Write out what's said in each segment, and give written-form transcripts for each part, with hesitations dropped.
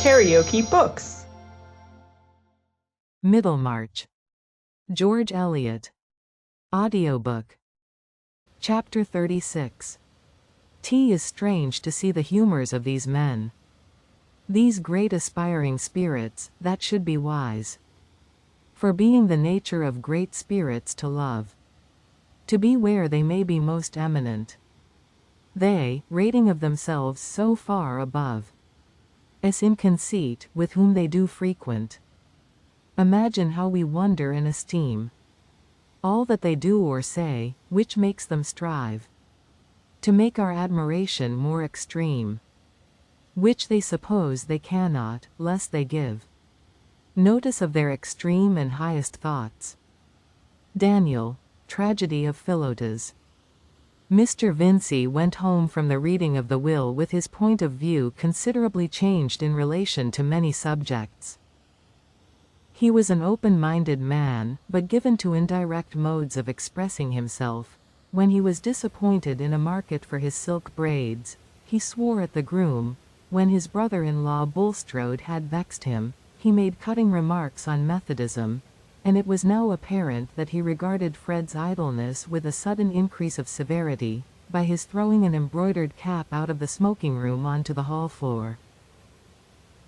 KaraokeBooks. Middlemarch. George Eliot. Audiobook. Chapter 36. 'Tis strange to see the humors of these men. These great aspiring spirits, that should be wise. For being the nature of great spirits to love. To be where they may be most eminent. They, rating of themselves so far above. As in conceit, with whom they do frequent. Imagine how we wonder and esteem. All that they do or say, which makes them strive. To make our admiration more extreme. Which they suppose they cannot, lest they give notice of their extreme and highest thoughts. Daniel, Tragedy of Philotas. Mr. Vincey went home from the reading of the will with his point of view considerably changed in relation to many subjects. He was an open-minded man, but given to indirect modes of expressing himself. When he was disappointed in a market for his silk braids, he swore at the groom. When his brother-in-law Bulstrode had vexed him, he made cutting remarks on Methodism, and it was now apparent that he regarded Fred's idleness with a sudden increase of severity, by his throwing an embroidered cap out of the smoking-room onto the hall floor.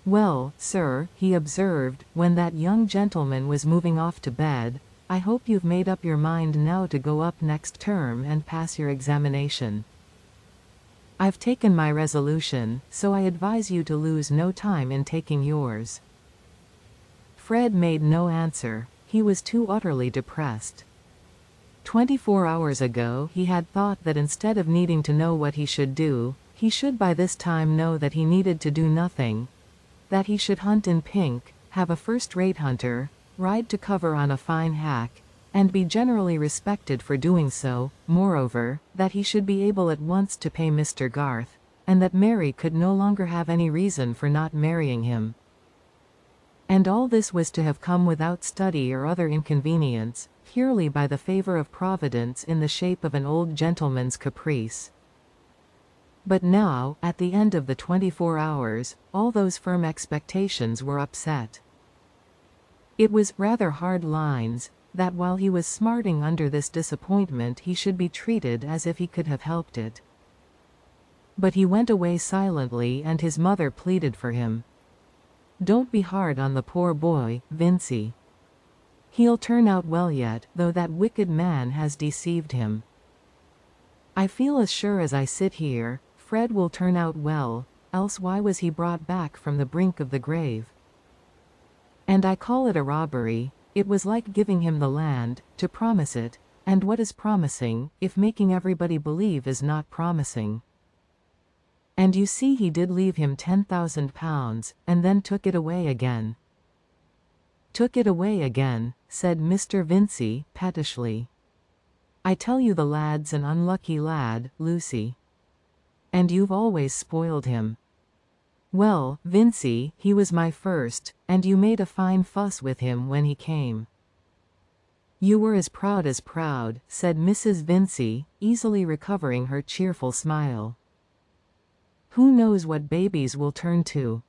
"Well, sir," he observed, when that young gentleman was moving off to bed, "I hope you've made up your mind now to go up next term and pass your examination." "I've taken my resolution, so I advise you to lose no time in taking yours." Fred made no answer. He was too utterly depressed. 24 hours ago he had thought that instead of needing to know what he should do, he should by this time know that he needed to do nothing. That he should hunt in pink, have a first-rate hunter, ride to cover on a fine hack, and be generally respected for doing so. Moreover, that he should be able at once to pay Mr. Garth, and that Mary could no longer have any reason for not marrying him. And all this was to have come without study or other inconvenience, purely by the favor of Providence in the shape of an old gentleman's caprice. But now, at the end of the 24 hours, all those firm expectations were upset. It was rather hard lines, that while he was smarting under this disappointment he should be treated as if he could have helped it. But he went away silently and his mother pleaded for him. "Don't be hard on the poor boy, Vincey. He'll turn out well yet, though that wicked man has deceived him. I feel as sure as I sit here, Fred will turn out well, else why was he brought back from the brink of the grave? And I call it a robbery. It was like giving him the land, to promise it, and what is promising, if making everybody believe is not promising? And you see he did leave him £10,000, and then took it away again." "Took it away again," said Mr. Vincey, pettishly. "I tell you the lad's an unlucky lad, Lucy. And you've always spoiled him." "Well, Vincey, he was my first, and you made a fine fuss with him when he came." "You were as proud," said Mrs. Vincey, easily recovering her cheerful smile. "Who knows what babies will turn to?"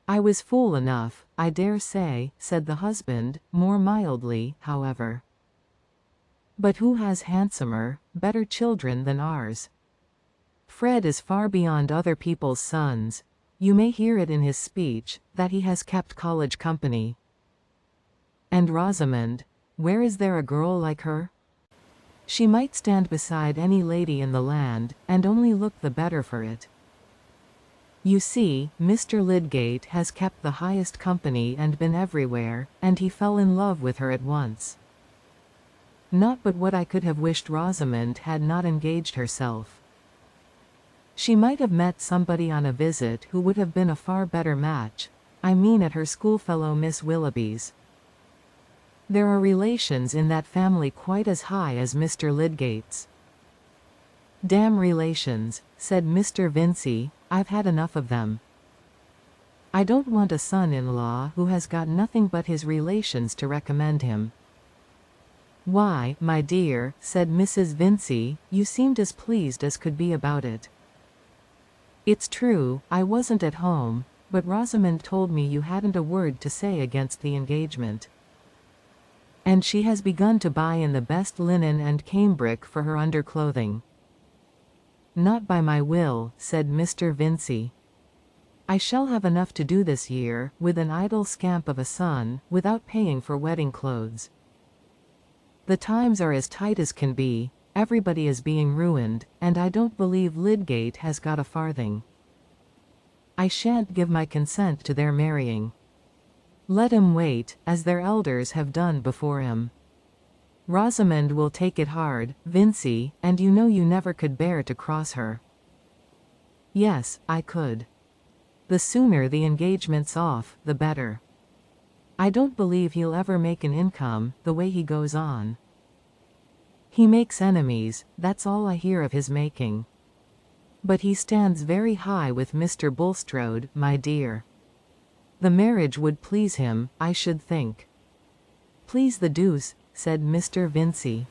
"I was fool enough, I dare say," said the husband, more mildly, however. "But who has handsomer, better children than ours? Fred is far beyond other people's sons. You may hear it in his speech, that he has kept college company. And Rosamond, where is there a girl like her? She might stand beside any lady in the land, and only look the better for it. You see, Mr. Lydgate has kept the highest company and been everywhere, and he fell in love with her at once. Not but what I could have wished Rosamond had not engaged herself. She might have met somebody on a visit who would have been a far better match, I mean at her schoolfellow Miss Willoughby's. There are relations in that family quite as high as Mr. Lydgate's." "Damn relations," said Mr. Vincey, "I've had enough of them. I don't want a son-in-law who has got nothing but his relations to recommend him." "Why, my dear," said Mrs. Vincey, "you seemed as pleased as could be about it." "It's true, I wasn't at home, but Rosamond told me you hadn't a word to say against the engagement. And she has begun to buy in the best linen and cambric for her underclothing." "Not by my will," said Mr. Vincey. "I shall have enough to do this year, with an idle scamp of a son, without paying for wedding clothes. The times are as tight as can be, everybody is being ruined, and I don't believe Lydgate has got a farthing. I shan't give my consent to their marrying. Let 'em wait, as their elders have done before him. Rosamond will take it hard, Vincey, and you know you never could bear to cross her." "Yes, I could. The sooner the engagement's off, the better. I don't believe he'll ever make an income, the way he goes on. He makes enemies, that's all I hear of his making. But he stands very high with Mr. Bulstrode, my dear. The marriage would please him, I should think." "Please the deuce," said Mr. Vincey.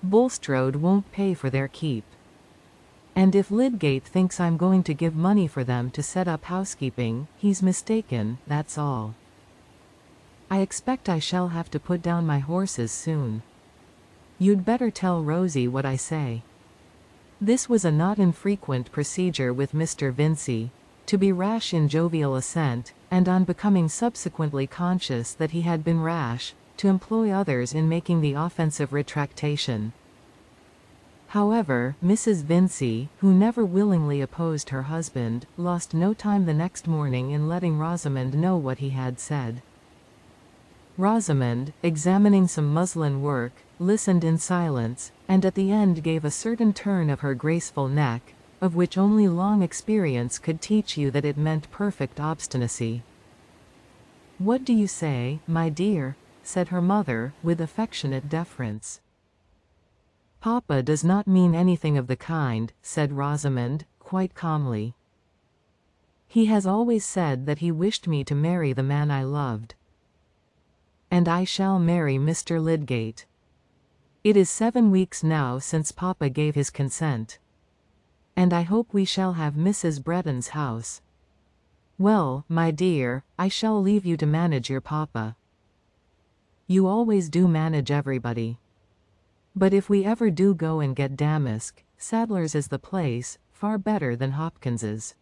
"Bulstrode won't pay for their keep. And if Lydgate thinks I'm going to give money for them to set up housekeeping, he's mistaken, that's all. I expect I shall have to put down my horses soon. You'd better tell Rosie what I say." This was a not infrequent procedure with Mr. Vincey, to be rash in jovial assent, and on becoming subsequently conscious that he had been rash, to employ others in making the offensive retractation. However, Mrs. Vincey, who never willingly opposed her husband, lost no time the next morning in letting Rosamond know what he had said. Rosamond, examining some muslin work, listened in silence, and at the end gave a certain turn of her graceful neck, of which only long experience could teach you that it meant perfect obstinacy. "What do you say, my dear?" said her mother, with affectionate deference. "Papa does not mean anything of the kind," said Rosamond, quite calmly. "He has always said that he wished me to marry the man I loved. And I shall marry Mr. Lydgate. It is 7 weeks now since Papa gave his consent. And I hope we shall have Mrs. Breton's house. Well, my dear, I shall leave you to manage your papa. You always do manage everybody. But if we ever do go and get Damask, Sadler's is the place, far better than Hopkins's.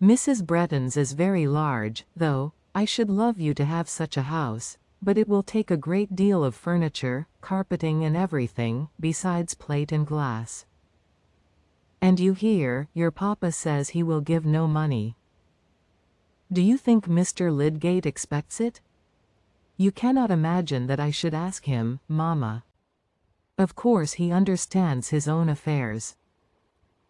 Mrs. Breton's is very large, though. I should love you to have such a house, but it will take a great deal of furniture, carpeting and everything, besides plate and glass. And you hear, your papa says he will give no money. Do you think Mr. Lydgate expects it? You cannot imagine that I should ask him, mamma. Of course he understands his own affairs.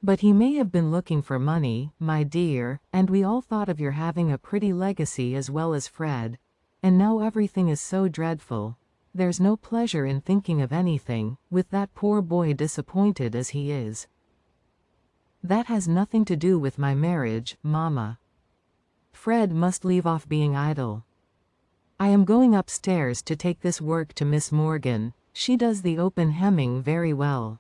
But he may have been looking for money, my dear, and we all thought of your having a pretty legacy as well as Fred, and now everything is so dreadful. There's no pleasure in thinking of anything, with that poor boy disappointed as he is. That has nothing to do with my marriage, mamma. Fred must leave off being idle. I am going upstairs to take this work to Miss Morgan. She does the open hemming very well.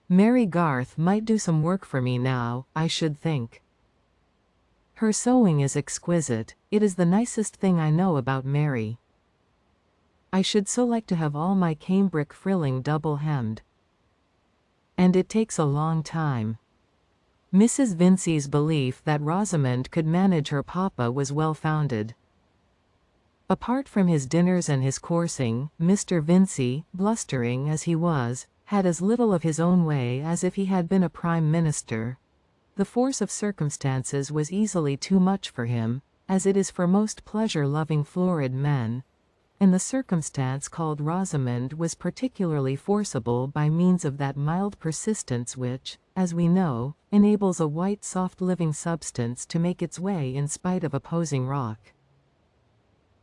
Mary Garth might do some work for me now, I should think. Her sewing is exquisite. It is the nicest thing I know about Mary. I should so like to have all my cambric frilling double-hemmed. And it takes a long time." Mrs. Vincey's belief that Rosamond could manage her papa was well-founded. Apart from his dinners and his coursing, Mr. Vincey, blustering as he was, had as little of his own way as if he had been a prime minister. The force of circumstances was easily too much for him, as it is for most pleasure-loving florid men, and the circumstance called Rosamond was particularly forcible by means of that mild persistence which, as we know, enables a white soft living substance to make its way in spite of opposing rock.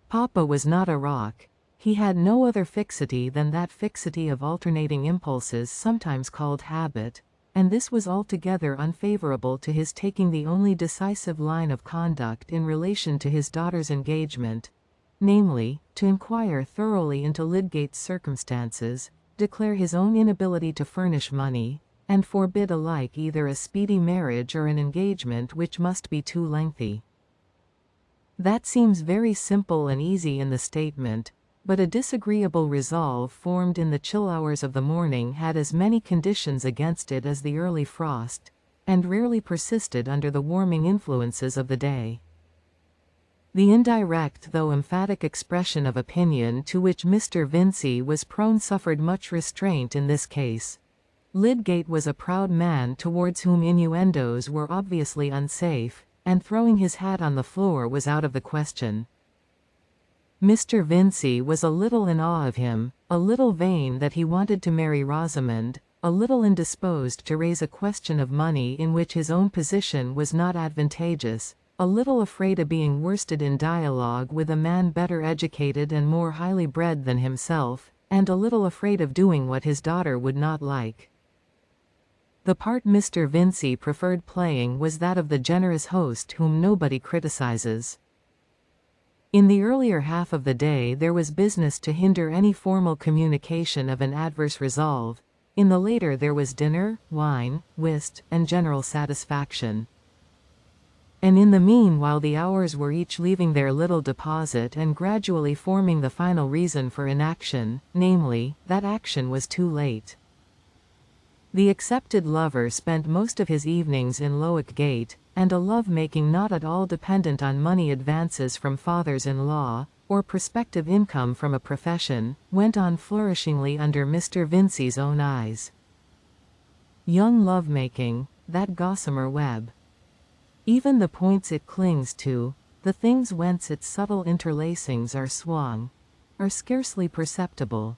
Papa was not a rock. He had no other fixity than that fixity of alternating impulses sometimes called habit, and this was altogether unfavorable to his taking the only decisive line of conduct in relation to his daughter's engagement, namely, to inquire thoroughly into Lydgate's circumstances, declare his own inability to furnish money, and forbid alike either a speedy marriage or an engagement which must be too lengthy. That seems very simple and easy in the statement, but a disagreeable resolve formed in the chill hours of the morning had as many conditions against it as the early frost, and rarely persisted under the warming influences of the day. The indirect though emphatic expression of opinion to which Mr. Vincey was prone suffered much restraint in this case. Lydgate was a proud man towards whom innuendos were obviously unsafe, and throwing his hat on the floor was out of the question. Mr. Vincey was a little in awe of him, a little vain that he wanted to marry Rosamond, a little indisposed to raise a question of money in which his own position was not advantageous, a little afraid of being worsted in dialogue with a man better educated and more highly bred than himself, and a little afraid of doing what his daughter would not like. The part Mr. Vincey preferred playing was that of the generous host whom nobody criticizes. In the earlier half of the day there was business to hinder any formal communication of an adverse resolve, in the later there was dinner, wine, whist, and general satisfaction. And in the meanwhile the hours were each leaving their little deposit and gradually forming the final reason for inaction, namely, that action was too late. The accepted lover spent most of his evenings in Lowick Gate, and a love-making not at all dependent on money advances from fathers-in-law, or prospective income from a profession, went on flourishingly under Mr. Vincey's own eyes. Young love-making, that gossamer web. Even the points it clings to, the things whence its subtle interlacings are swung, are scarcely perceptible.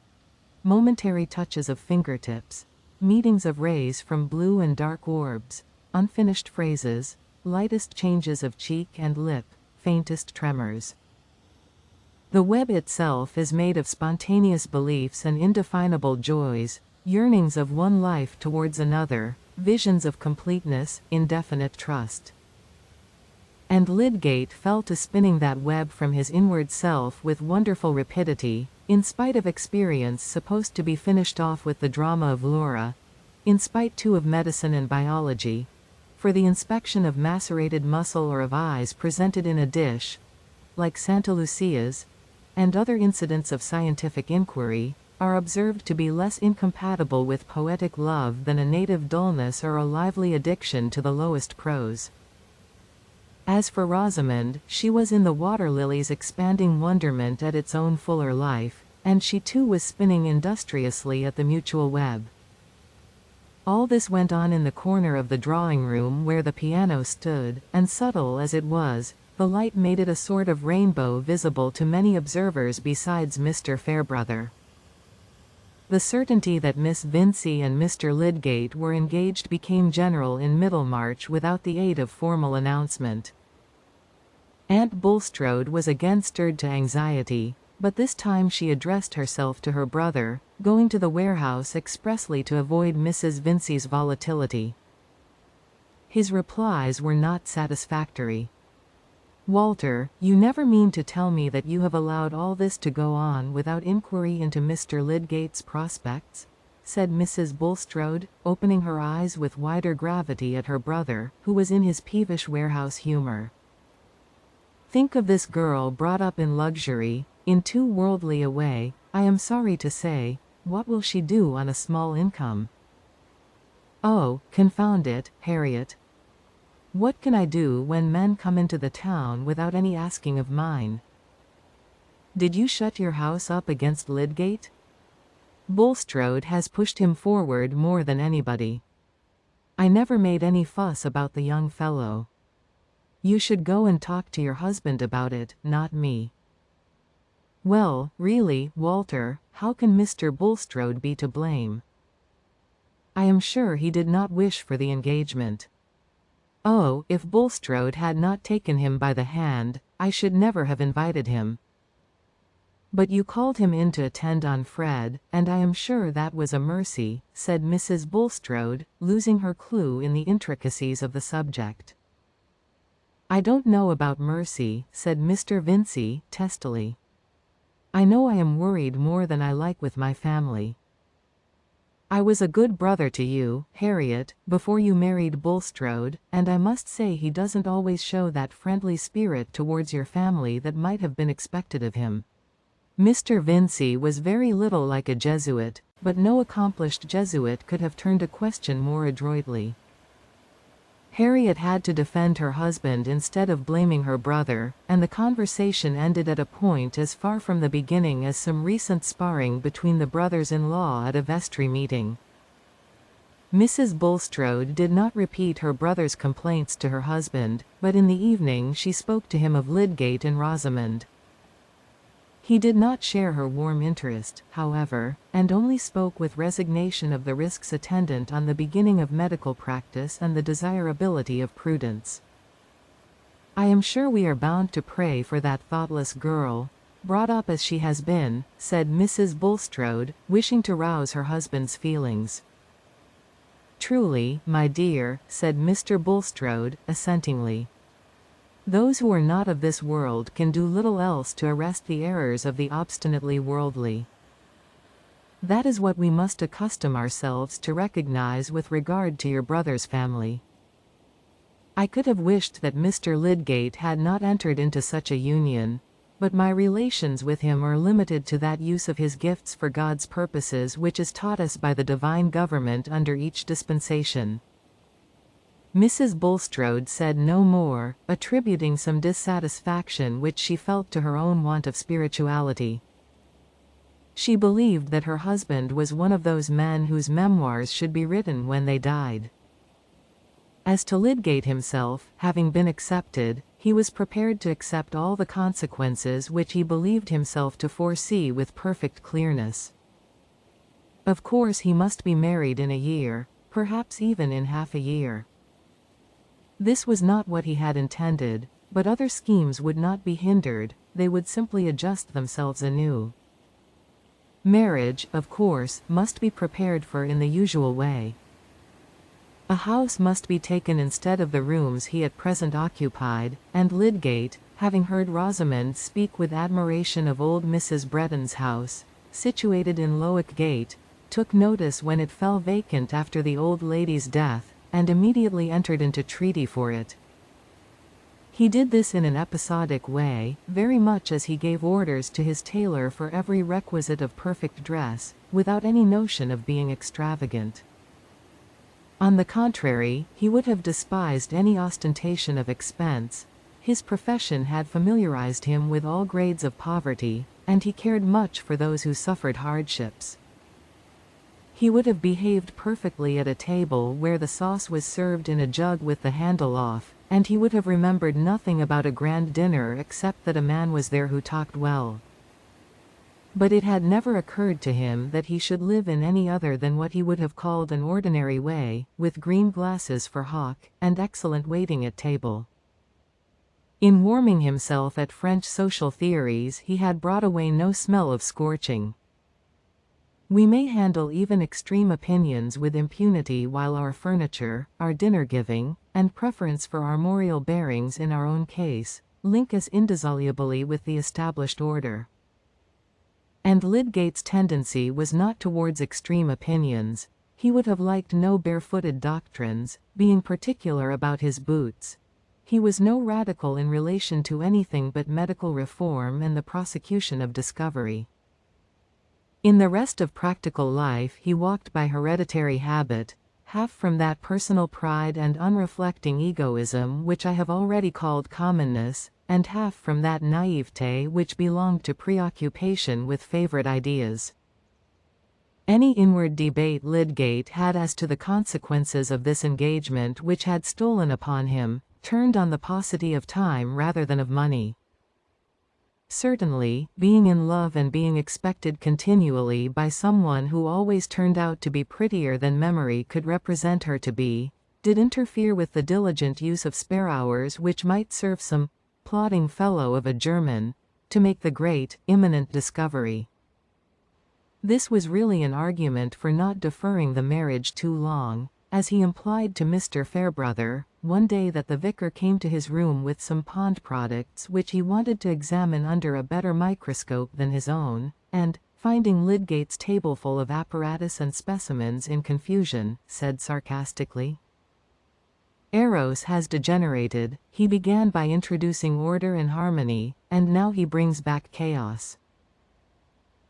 Momentary touches of fingertips, meetings of rays from blue and dark orbs, unfinished phrases, lightest changes of cheek and lip, faintest tremors. The web itself is made of spontaneous beliefs and indefinable joys, yearnings of one life towards another, visions of completeness, indefinite trust. And Lydgate fell to spinning that web from his inward self with wonderful rapidity, in spite of experience supposed to be finished off with the drama of Laura, in spite too of medicine and biology, for the inspection of macerated muscle or of eyes presented in a dish, like Santa Lucia's, and other incidents of scientific inquiry, are observed to be less incompatible with poetic love than a native dullness or a lively addiction to the lowest prose. As for Rosamond, she was in the water lily's expanding wonderment at its own fuller life, and she too was spinning industriously at the mutual web. All this went on in the corner of the drawing-room where the piano stood, and subtle as it was, the light made it a sort of rainbow visible to many observers besides Mr. Fairbrother. The certainty that Miss Vincey and Mr. Lydgate were engaged became general in Middlemarch without the aid of formal announcement. Aunt Bulstrode was again stirred to anxiety, but this time she addressed herself to her brother, going to the warehouse expressly to avoid Mrs. Vincey's volatility. His replies were not satisfactory. "Walter, you never mean to tell me that you have allowed all this to go on without inquiry into Mr. Lydgate's prospects?" said Mrs. Bulstrode, opening her eyes with wider gravity at her brother, who was in his peevish warehouse humor. "Think of this girl brought up in luxury, in too worldly a way, I am sorry to say, what will she do on a small income?" "Oh, confound it, Harriet. What can I do when men come into the town without any asking of mine? Did you shut your house up against Lydgate? Bulstrode has pushed him forward more than anybody. I never made any fuss about the young fellow. You should go and talk to your husband about it, not me." "Well, really, Walter, how can Mr. Bulstrode be to blame? I am sure he did not wish for the engagement. Oh, if Bulstrode had not taken him by the hand, I should never have invited him. But you called him in to attend on Fred, and I am sure that was a mercy," said Mrs. Bulstrode, losing her clue in the intricacies of the subject. "I don't know about mercy," said Mr. Vincey, testily. "I know I am worried more than I like with my family. I was a good brother to you, Harriet, before you married Bulstrode, and I must say he doesn't always show that friendly spirit towards your family that might have been expected of him. Mr. Vincey was very little like a Jesuit, but no accomplished Jesuit could have turned a question more adroitly. Harriet had to defend her husband instead of blaming her brother, and the conversation ended at a point as far from the beginning as some recent sparring between the brothers-in-law at a vestry meeting. Mrs. Bulstrode did not repeat her brother's complaints to her husband, but in the evening she spoke to him of Lydgate and Rosamond. He did not share her warm interest, however, and only spoke with resignation of the risks attendant on the beginning of medical practice and the desirability of prudence. I am sure we are bound to pray for that thoughtless girl, brought up as she has been, said Mrs. Bulstrode, wishing to rouse her husband's feelings. Truly, my dear, said Mr. Bulstrode, assentingly. Those who are not of this world can do little else to arrest the errors of the obstinately worldly. That is what we must accustom ourselves to recognize with regard to your brother's family. I could have wished that Mr. Lydgate had not entered into such a union, but my relations with him are limited to that use of his gifts for God's purposes which is taught us by the divine government under each dispensation. Mrs. Bulstrode said no more, attributing some dissatisfaction which she felt to her own want of spirituality. She believed that her husband was one of those men whose memoirs should be written when they died. As to Lydgate himself, having been accepted, he was prepared to accept all the consequences which he believed himself to foresee with perfect clearness. Of course he must be married in a year, perhaps even in half a year. This was not what he had intended, but other schemes would not be hindered, they would simply adjust themselves anew. Marriage, of course, must be prepared for in the usual way. A house must be taken instead of the rooms he at present occupied, and Lydgate, having heard Rosamond speak with admiration of old Mrs. Breton's house, situated in Lowick Gate, took notice when it fell vacant after the old lady's death, and immediately entered into treaty for it. He did this in an episodic way, very much as he gave orders to his tailor for every requisite of perfect dress, without any notion of being extravagant. On the contrary, he would have despised any ostentation of expense. His profession had familiarized him with all grades of poverty, and he cared much for those who suffered hardships. He would have behaved perfectly at a table where the sauce was served in a jug with the handle off, and he would have remembered nothing about a grand dinner except that a man was there who talked well. But it had never occurred to him that he should live in any other than what he would have called an ordinary way, with green glasses for hock, and excellent waiting at table. In warming himself at French social theories he had brought away no smell of scorching. We may handle even extreme opinions with impunity while our furniture, our dinner-giving, and preference for armorial bearings in our own case, link us indissolubly with the established order. And Lydgate's tendency was not towards extreme opinions. He would have liked no barefooted doctrines, being particular about his boots. He was no radical in relation to anything but medical reform and the prosecution of discovery. In the rest of practical life he walked by hereditary habit, half from that personal pride and unreflecting egoism which I have already called commonness, and half from that naivete which belonged to preoccupation with favorite ideas. Any inward debate Lydgate had as to the consequences of this engagement which had stolen upon him, turned on the paucity of time rather than of money. Certainly, being in love and being expected continually by someone who always turned out to be prettier than memory could represent her to be, did interfere with the diligent use of spare hours which might serve some plodding fellow of a German to make the great, imminent discovery. This was really an argument for not deferring the marriage too long, as he implied to Mr. Fairbrother, one day that the vicar came to his room with some pond products which he wanted to examine under a better microscope than his own, and, finding Lydgate's table full of apparatus and specimens in confusion, said sarcastically. Eros has degenerated. He began by introducing order and harmony, and now he brings back chaos.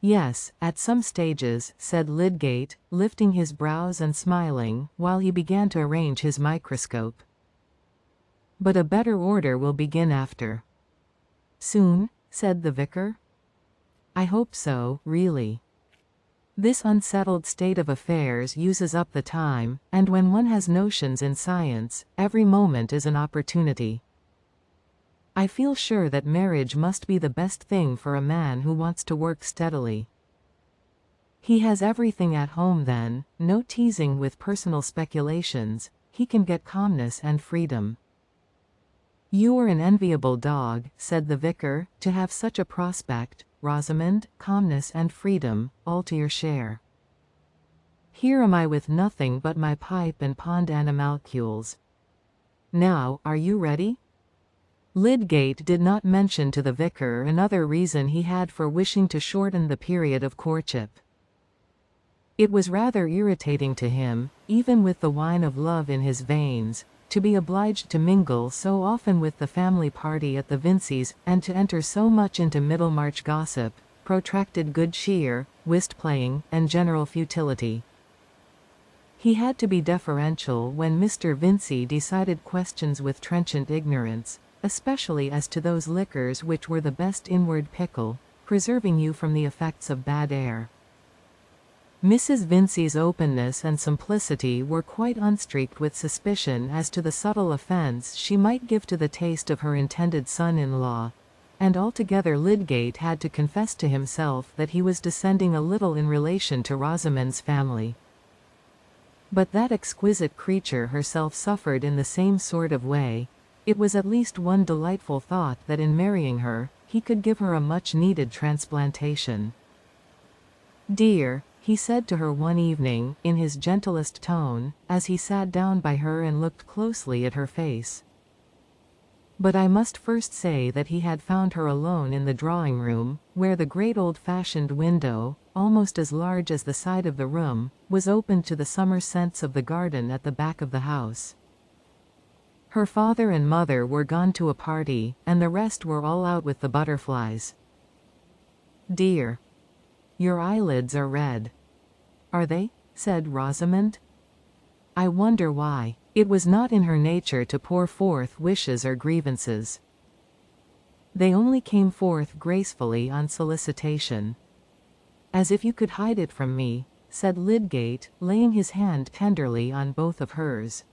Yes, at some stages, said Lydgate, lifting his brows and smiling, while he began to arrange his microscope. But a better order will begin after. Soon, said the vicar. I hope so, really. This unsettled state of affairs uses up the time, and when one has notions in science, every moment is an opportunity. I feel sure that marriage must be the best thing for a man who wants to work steadily. He has everything at home then, no teasing with personal speculations, he can get calmness and freedom. You are an enviable dog, said the vicar, to have such a prospect, Rosamond, calmness and freedom, all to your share. Here am I with nothing but my pipe and pond animalcules. Now, are you ready? Lydgate did not mention to the vicar another reason he had for wishing to shorten the period of courtship. It was rather irritating to him, even with the wine of love in his veins, to be obliged to mingle so often with the family party at the Vinceys, and to enter so much into Middlemarch gossip, protracted good cheer, whist-playing, and general futility. He had to be deferential when Mr. Vincey decided questions with trenchant ignorance, especially as to those liquors which were the best inward pickle, preserving you from the effects of bad air. Mrs. Vincey's openness and simplicity were quite unstreaked with suspicion as to the subtle offense she might give to the taste of her intended son-in-law, and altogether Lydgate had to confess to himself that he was descending a little in relation to Rosamond's family. But that exquisite creature herself suffered in the same sort of way. It was at least one delightful thought that in marrying her, he could give her a much-needed transplantation. Dear, he said to her one evening, in his gentlest tone, as he sat down by her and looked closely at her face. But I must first say that he had found her alone in the drawing-room, where the great old-fashioned window, almost as large as the side of the room, was open to the summer scents of the garden at the back of the house. Her father and mother were gone to a party, and the rest were all out with the butterflies. Dear, your eyelids are red. Are they? Said Rosamond. I wonder why. It was not in her nature to pour forth wishes or grievances. They only came forth gracefully on solicitation. As if you could hide it from me, said Lydgate, laying his hand tenderly on both of hers.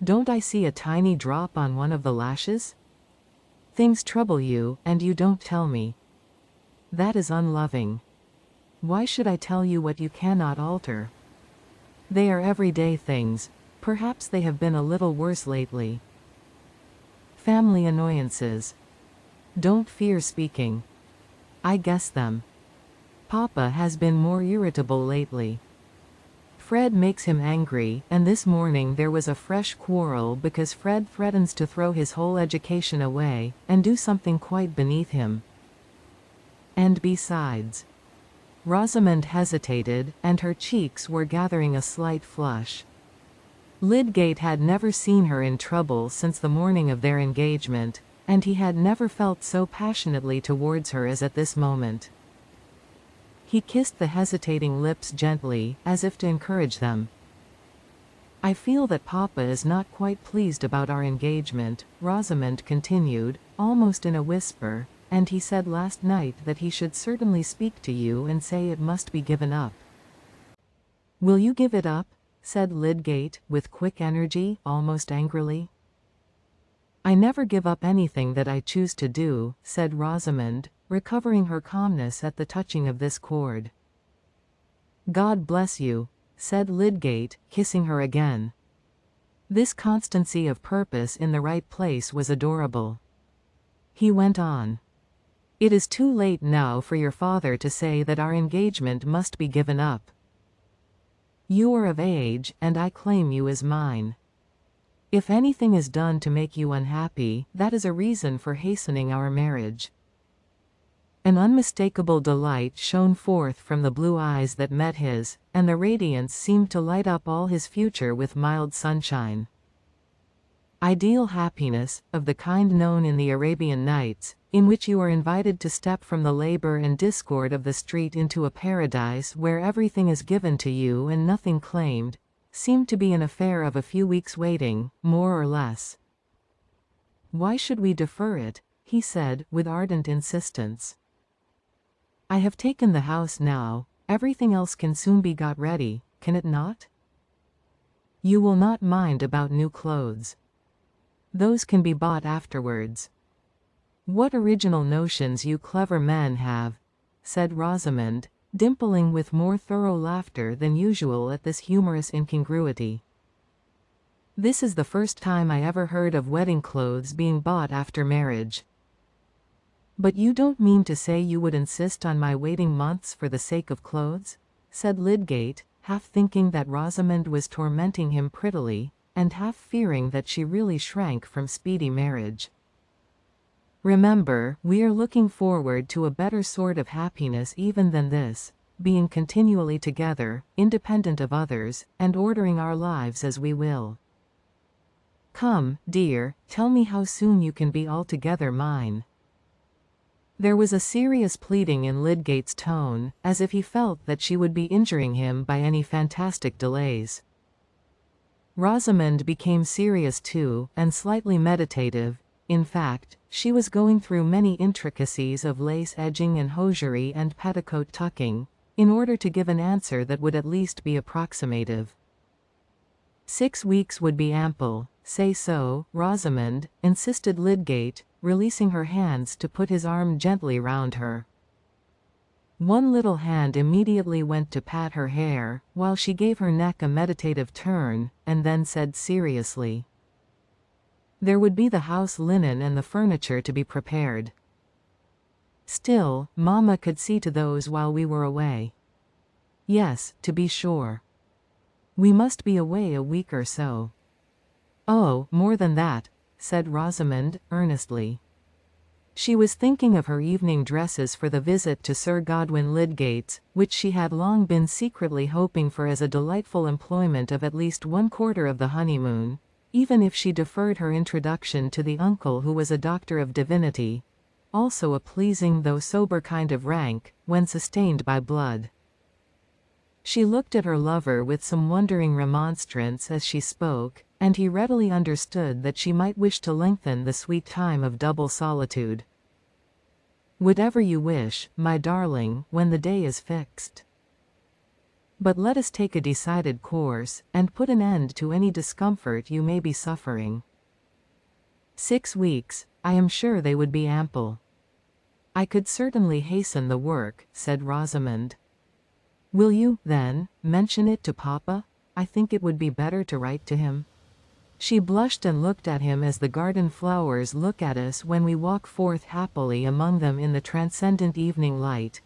Don't I see a tiny drop on one of the lashes? Things trouble you, and you don't tell me. That is unloving. Why should I tell you what you cannot alter? They are everyday things. Perhaps they have been a little worse lately. Family annoyances. Don't fear speaking. I guess them. Papa has been more irritable lately. Fred makes him angry, and this morning there was a fresh quarrel because Fred threatens to throw his whole education away, and do something quite beneath him. And besides... Rosamond hesitated, and her cheeks were gathering a slight flush. Lydgate had never seen her in trouble since the morning of their engagement, and he had never felt so passionately towards her as at this moment. He kissed the hesitating lips gently, as if to encourage them. I feel that Papa is not quite pleased about our engagement, Rosamond continued, almost in a whisper, and he said last night that he should certainly speak to you and say it must be given up. Will you give it up? Said Lydgate, with quick energy, almost angrily. I never give up anything that I choose to do, said Rosamond, recovering her calmness at the touching of this chord. God bless you, said Lydgate, kissing her again. This constancy of purpose in the right place was adorable. He went on. It is too late now for your father to say that our engagement must be given up. You are of age, and I claim you as mine. If anything is done to make you unhappy, that is a reason for hastening our marriage. An unmistakable delight shone forth from the blue eyes that met his, and the radiance seemed to light up all his future with mild sunshine. Ideal happiness, of the kind known in the Arabian Nights, in which you are invited to step from the labor and discord of the street into a paradise where everything is given to you and nothing claimed, seemed to be an affair of a few weeks' waiting, more or less. "Why should we defer it?" he said, with ardent insistence. "I have taken the house now, everything else can soon be got ready, can it not? You will not mind about new clothes. Those can be bought afterwards." "What original notions you clever men have," said Rosamond, dimpling with more thorough laughter than usual at this humorous incongruity. "This is the first time I ever heard of wedding clothes being bought after marriage." "But you don't mean to say you would insist on my waiting months for the sake of clothes?" said Lydgate, half thinking that Rosamond was tormenting him prettily, and half fearing that she really shrank from speedy marriage. "Remember, we are looking forward to a better sort of happiness even than this, being continually together, independent of others, and ordering our lives as we will. Come, dear, tell me how soon you can be altogether mine." There was a serious pleading in Lydgate's tone, as if he felt that she would be injuring him by any fantastic delays. Rosamond became serious too, and slightly meditative. In fact, she was going through many intricacies of lace edging and hosiery and petticoat tucking, in order to give an answer that would at least be approximative. 6 weeks would be ample. "Say so, Rosamond," insisted Lydgate, releasing her hands to put his arm gently round her. One little hand immediately went to pat her hair, while she gave her neck a meditative turn, and then said seriously, "There would be the house linen and the furniture to be prepared. Still, Mamma could see to those while we were away." "Yes, to be sure. We must be away a week or so." "Oh, more than that," said Rosamond, earnestly. She was thinking of her evening dresses for the visit to Sir Godwin Lydgate's, which she had long been secretly hoping for as a delightful employment of at least 1/4 of the honeymoon, even if she deferred her introduction to the uncle who was a doctor of divinity, also a pleasing though sober kind of rank, when sustained by blood. She looked at her lover with some wondering remonstrance as she spoke, and he readily understood that she might wish to lengthen the sweet time of double solitude. "Whatever you wish, my darling, when the day is fixed. But let us take a decided course, and put an end to any discomfort you may be suffering. 6 weeks, I am sure they would be ample." "I could certainly hasten the work," said Rosamond. "Will you, then, mention it to Papa? I think it would be better to write to him." She blushed and looked at him as the garden flowers look at us when we walk forth happily among them in the transcendent evening light.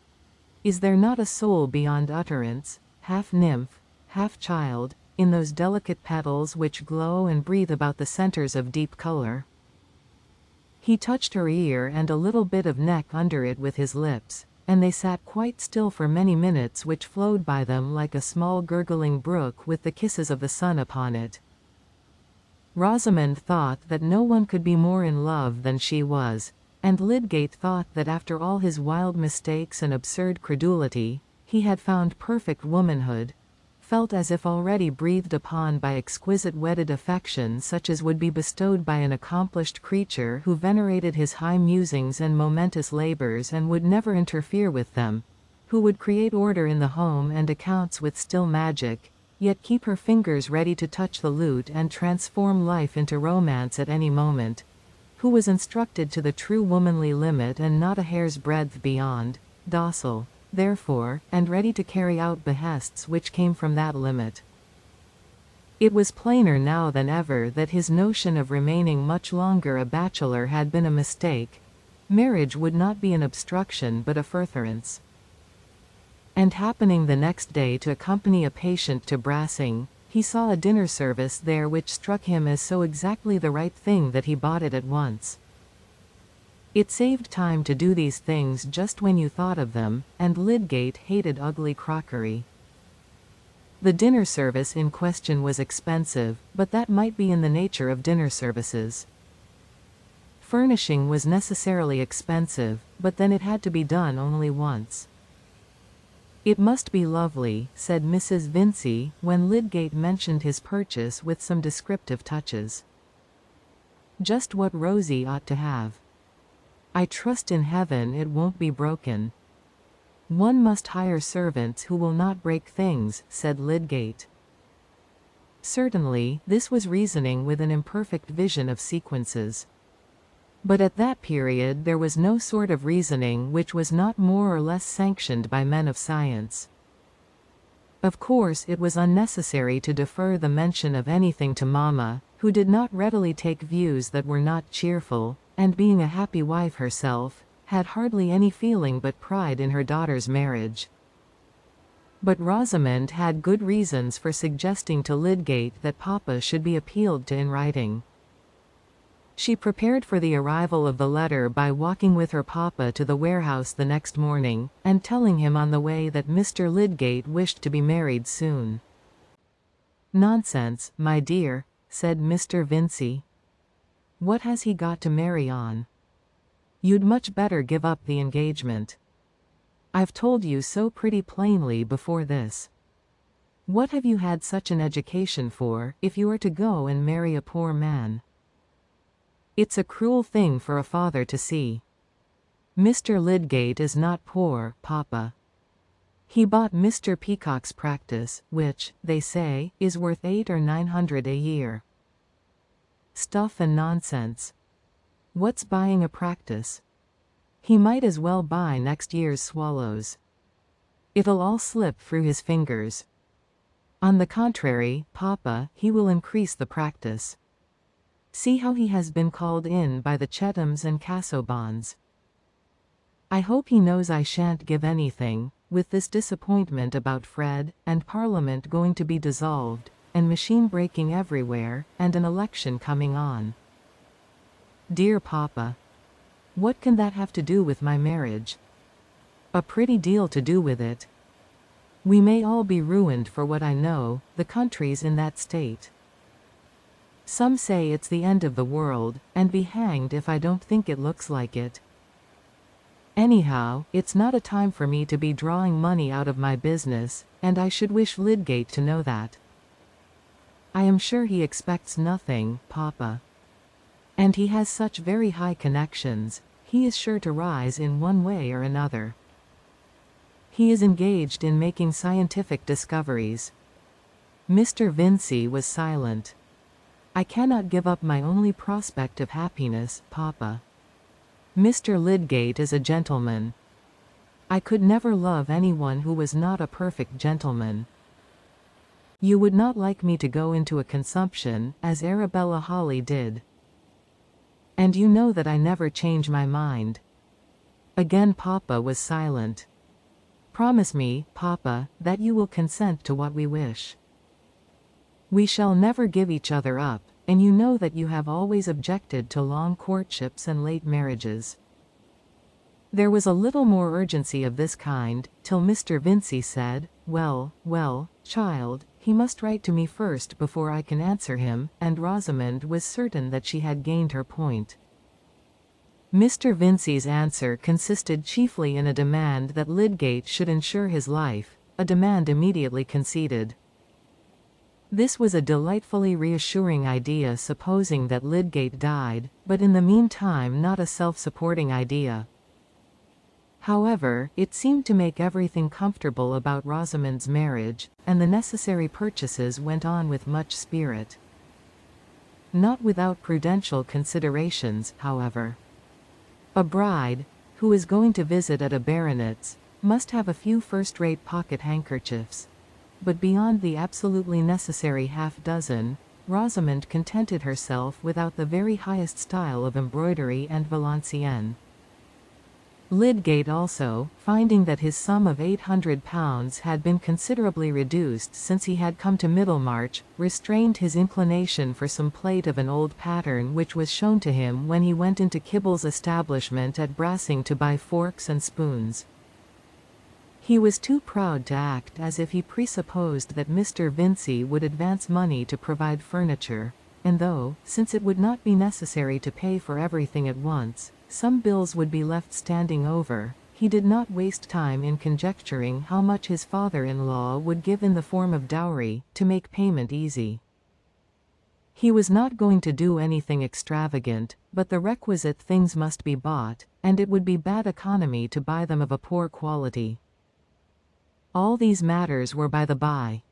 Is there not a soul beyond utterance, half nymph, half child, in those delicate petals which glow and breathe about the centers of deep color? He touched her ear and a little bit of neck under it with his lips, and they sat quite still for many minutes which flowed by them like a small gurgling brook with the kisses of the sun upon it. Rosamond thought that no one could be more in love than she was, and Lydgate thought that after all his wild mistakes and absurd credulity, he had found perfect womanhood, felt as if already breathed upon by exquisite wedded affection such as would be bestowed by an accomplished creature who venerated his high musings and momentous labors and would never interfere with them, who would create order in the home and accounts with still magic, yet keep her fingers ready to touch the lute and transform life into romance at any moment, who was instructed to the true womanly limit and not a hair's breadth beyond, docile, therefore, and ready to carry out behests which came from that limit. It was plainer now than ever that his notion of remaining much longer a bachelor had been a mistake. Marriage would not be an obstruction but a furtherance. And happening the next day to accompany a patient to Brassing, he saw a dinner service there which struck him as so exactly the right thing that he bought it at once. It saved time to do these things just when you thought of them, and Lydgate hated ugly crockery. The dinner service in question was expensive, but that might be in the nature of dinner services. Furnishing was necessarily expensive, but then it had to be done only once. "It must be lovely," said Mrs. Vincey, when Lydgate mentioned his purchase with some descriptive touches. "Just what Rosie ought to have. I trust in heaven it won't be broken." "One must hire servants who will not break things," said Lydgate. Certainly, this was reasoning with an imperfect vision of sequences. But at that period there was no sort of reasoning which was not more or less sanctioned by men of science. Of course it was unnecessary to defer the mention of anything to Mamma, who did not readily take views that were not cheerful, and being a happy wife herself, had hardly any feeling but pride in her daughter's marriage. But Rosamond had good reasons for suggesting to Lydgate that Papa should be appealed to in writing. She prepared for the arrival of the letter by walking with her papa to the warehouse the next morning, and telling him on the way that Mr. Lydgate wished to be married soon. "Nonsense, my dear," said Mr. Vincey. "What has he got to marry on? You'd much better give up the engagement. I've told you so pretty plainly before this. What have you had such an education for, if you are to go and marry a poor man? It's a cruel thing for a father to see. Mr. Lydgate is not poor, Papa. He bought Mr. Peacock's practice, which, they say, is worth 800 or 900 a year. Stuff and nonsense. What's buying a practice? He might as well buy next year's swallows. It'll all slip through his fingers. On the contrary, Papa, he will increase the practice. See how he has been called in by the Chethams and Casaubons. I hope he knows I shan't give anything, with this disappointment about Fred, and Parliament going to be dissolved, and machine breaking everywhere, and an election coming on. Dear Papa. What can that have to do with my marriage? A pretty deal to do with it. We may all be ruined for what I know, the country's in that state. Some say it's the end of the world, and be hanged if I don't think it looks like it. Anyhow, it's not a time for me to be drawing money out of my business, and I should wish Lydgate to know that. I am sure he expects nothing, Papa. And he has such very high connections, he is sure to rise in one way or another. He is engaged in making scientific discoveries." Mr. Vincey was silent. "I cannot give up my only prospect of happiness, Papa. Mr. Lydgate is a gentleman. I could never love anyone who was not a perfect gentleman. You would not like me to go into a consumption, as Arabella Hawley did. And you know that I never change my mind." Again Papa was silent. "Promise me, Papa, that you will consent to what we wish. We shall never give each other up, and you know that you have always objected to long courtships and late marriages." There was a little more urgency of this kind, till Mr. Vincey said, "Well, well, child, he must write to me first before I can answer him," and Rosamond was certain that she had gained her point. Mr. Vincey's answer consisted chiefly in a demand that Lydgate should insure his life, a demand immediately conceded. This was a delightfully reassuring idea, supposing that Lydgate died, but in the meantime not a self-supporting idea. However, it seemed to make everything comfortable about Rosamond's marriage, and the necessary purchases went on with much spirit. Not without prudential considerations, however. A bride, who is going to visit at a baronet's, must have a few first-rate pocket handkerchiefs. But beyond the absolutely necessary half-dozen, Rosamond contented herself without the very highest style of embroidery and Valenciennes. Lydgate also, finding that his sum of £800 had been considerably reduced since he had come to Middlemarch, restrained his inclination for some plate of an old pattern which was shown to him when he went into Kibble's establishment at Brassing to buy forks and spoons. He was too proud to act as if he presupposed that Mr. Vincey would advance money to provide furniture, and though, since it would not be necessary to pay for everything at once, some bills would be left standing over, he did not waste time in conjecturing how much his father-in-law would give in the form of dowry, to make payment easy. He was not going to do anything extravagant, but the requisite things must be bought, and it would be bad economy to buy them of a poor quality. All these matters were by the by.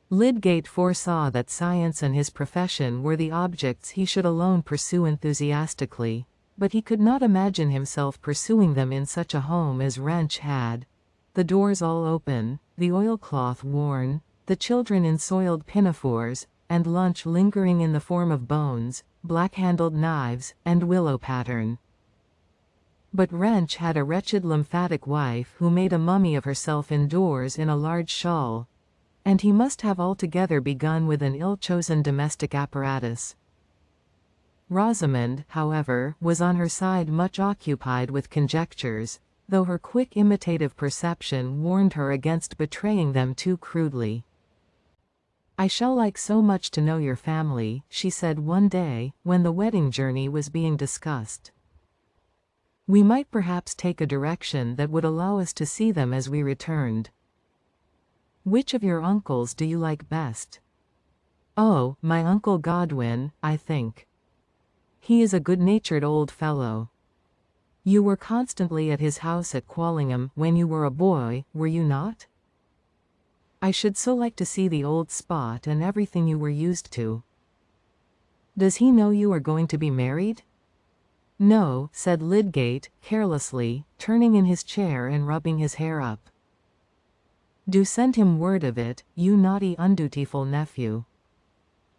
Lydgate foresaw that science and his profession were the objects he should alone pursue enthusiastically, but he could not imagine himself pursuing them in such a home as Wrench had. The doors all open, the oilcloth worn, the children in soiled pinafores, and lunch lingering in the form of bones, black-handled knives, and willow pattern. But Wrench had a wretched lymphatic wife who made a mummy of herself indoors in a large shawl, and he must have altogether begun with an ill-chosen domestic apparatus. Rosamond, however, was on her side much occupied with conjectures, though her quick imitative perception warned her against betraying them too crudely. "I shall like so much to know your family," she said one day, when the wedding journey was being discussed. "We might perhaps take a direction that would allow us to see them as we returned. Which of your uncles do you like best?" "Oh, my Uncle Godwin, I think. He is a good-natured old fellow. You were constantly at his house at Quallingham when you were a boy, were you not? I should so like to see the old spot and everything you were used to." "Does he know you are going to be married?" "No," said Lydgate, carelessly, turning in his chair and rubbing his hair up. "Do send him word of it, you naughty undutiful nephew.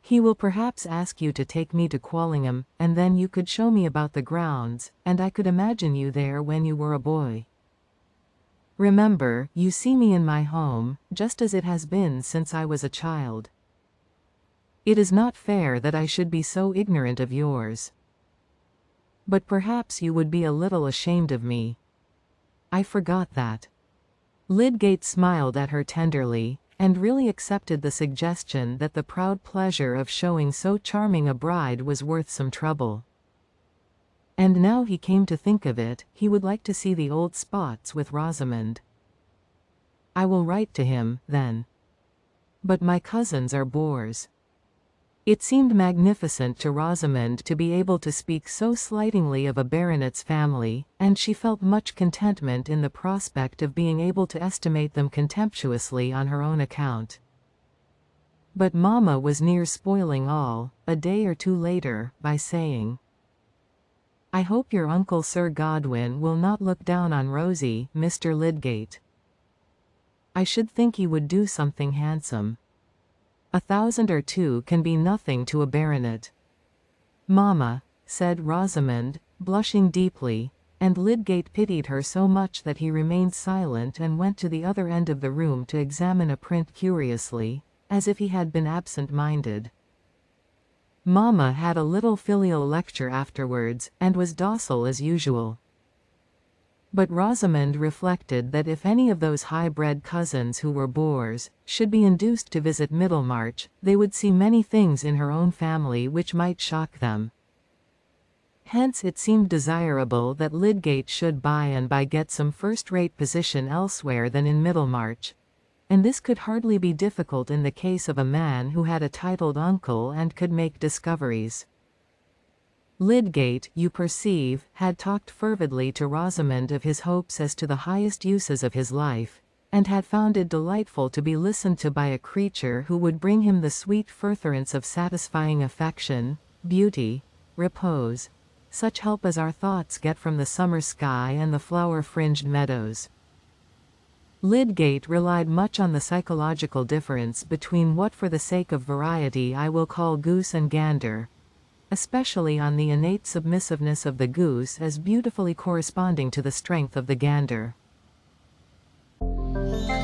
He will perhaps ask you to take me to Quallingham, and then you could show me about the grounds, and I could imagine you there when you were a boy. Remember, you see me in my home, just as it has been since I was a child. It is not fair that I should be so ignorant of yours. But perhaps you would be a little ashamed of me. I forgot that." Lydgate smiled at her tenderly, and really accepted the suggestion that the proud pleasure of showing so charming a bride was worth some trouble. And now he came to think of it, he would like to see the old spots with Rosamond. "I will write to him, then. But my cousins are bores." It seemed magnificent to Rosamond to be able to speak so slightingly of a baronet's family, and she felt much contentment in the prospect of being able to estimate them contemptuously on her own account. But Mamma was near spoiling all, a day or two later, by saying, "I hope your Uncle Sir Godwin will not look down on Rosie, Mr. Lydgate. I should think he would do something handsome. 1,000 or 2 can be nothing to a baronet." "Mamma," said Rosamond, blushing deeply, and Lydgate pitied her so much that he remained silent and went to the other end of the room to examine a print curiously, as if he had been absent-minded. Mamma had a little filial lecture afterwards, and was docile as usual. But Rosamond reflected that if any of those high-bred cousins who were bores should be induced to visit Middlemarch, they would see many things in her own family which might shock them. Hence it seemed desirable that Lydgate should by and by get some first-rate position elsewhere than in Middlemarch, and this could hardly be difficult in the case of a man who had a titled uncle and could make discoveries. Lydgate, you perceive, had talked fervidly to Rosamond of his hopes as to the highest uses of his life, and had found it delightful to be listened to by a creature who would bring him the sweet furtherance of satisfying affection, beauty, repose, such help as our thoughts get from the summer sky and the flower-fringed meadows. Lydgate relied much on the psychological difference between what for the sake of variety I will call goose and gander, especially on the innate submissiveness of the goose as beautifully corresponding to the strength of the gander.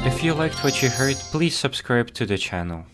If you liked what you heard, please subscribe to the channel.